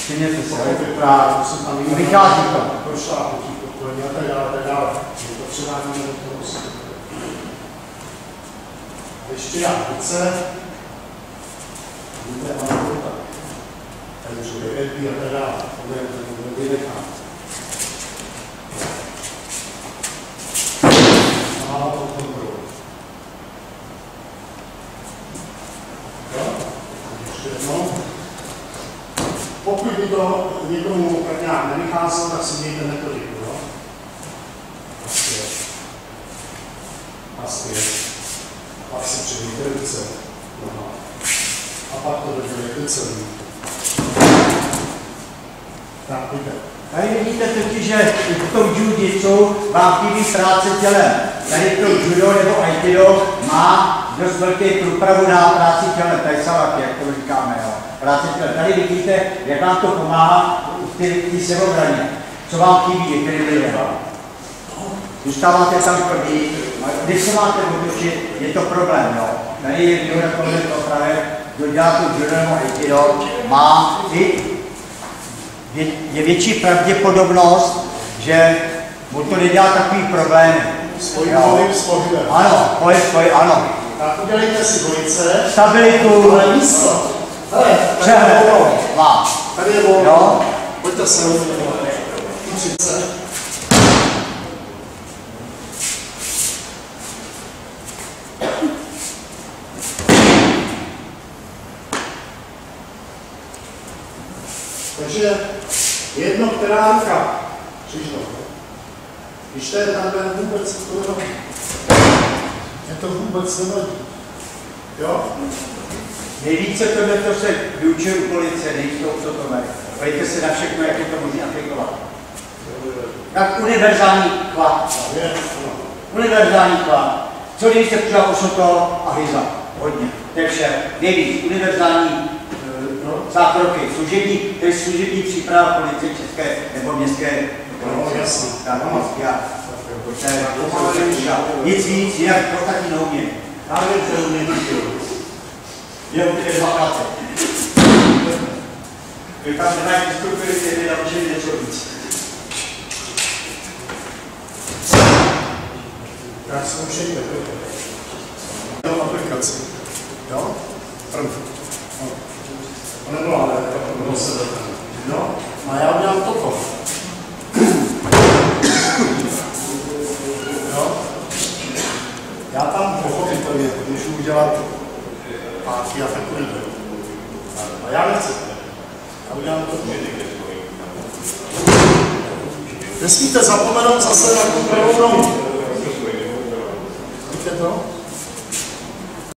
Přijměte se, ale vychází to. Prošlápnutí podporně a tak dále. Je to předání do toho musí. Ještě já více. Víte, ale to tak. Takže je edby a tak dále. To je vynechám. A to kontrolu. Jo? Ještě jednou. Pokud by to někomu tak nějak nevycházelo, tak si mějte metodiku, jo? A zpět. Pak si přidejte ruce. A pak to dodělejte celý. Tak, pojďte. Tady vidíte totiž, že v tom jiu-jitsu vám chybí práce tělem. Tady to judo nebo aikido má dost velký průpravu na práci tělem. Tady savaki, jak to říkáme, jo. Práce tělem. Tady vidíte, jak vám to pomáhá ty sebeobraně. Co vám chybí některým lidem. Zůstáváte tam tvrdý. Když se máte otočit, je to problém, jo. Tady je výhoda tohle to právě, kdo dělá to judo nebo aikido, má i je větší pravděpodobnost, že mu to nedělá takový problém. Spojím s pohybem. Ano, pohyb, ano. Tak udělejte si dvojice. Stabilitu. Ale místo. Hele, tady je volno. Tady je volno. Jo. Pojďte se rovnou. 30. Takže jedno, která ruka, přišlo. Když to je takhle vůbec, je to vůbec nevadí. Jo? Nejvíce tohle se vyučuje u policie, nejsou co to mají. Pojďte se na všechno, jak je to možné aplikovat. Tak univerzální klad. Univerzální klad. Co když se třeba osoto a hyza? Hodně. To je vše. Nejvíc. Univerzální zákroky. To je služební příprava policie české nebo městské policie. Nic víc, jinak taky neumím. Já vím, že neumím. Je úplně dva práce. Vy tam nemají instruktory, kteří naučili něco víc. Tak zkoušejte. Jo, aplikaci. Jo? První. To nebylo, ale to bylo se no, a já udělám toto. Jo? Já tam pochopitelně můžu udělat pátky a takový. A já nechci. Já udělám toto. Nesmíte zapomenout zase na tu pravou nohu. Víte to?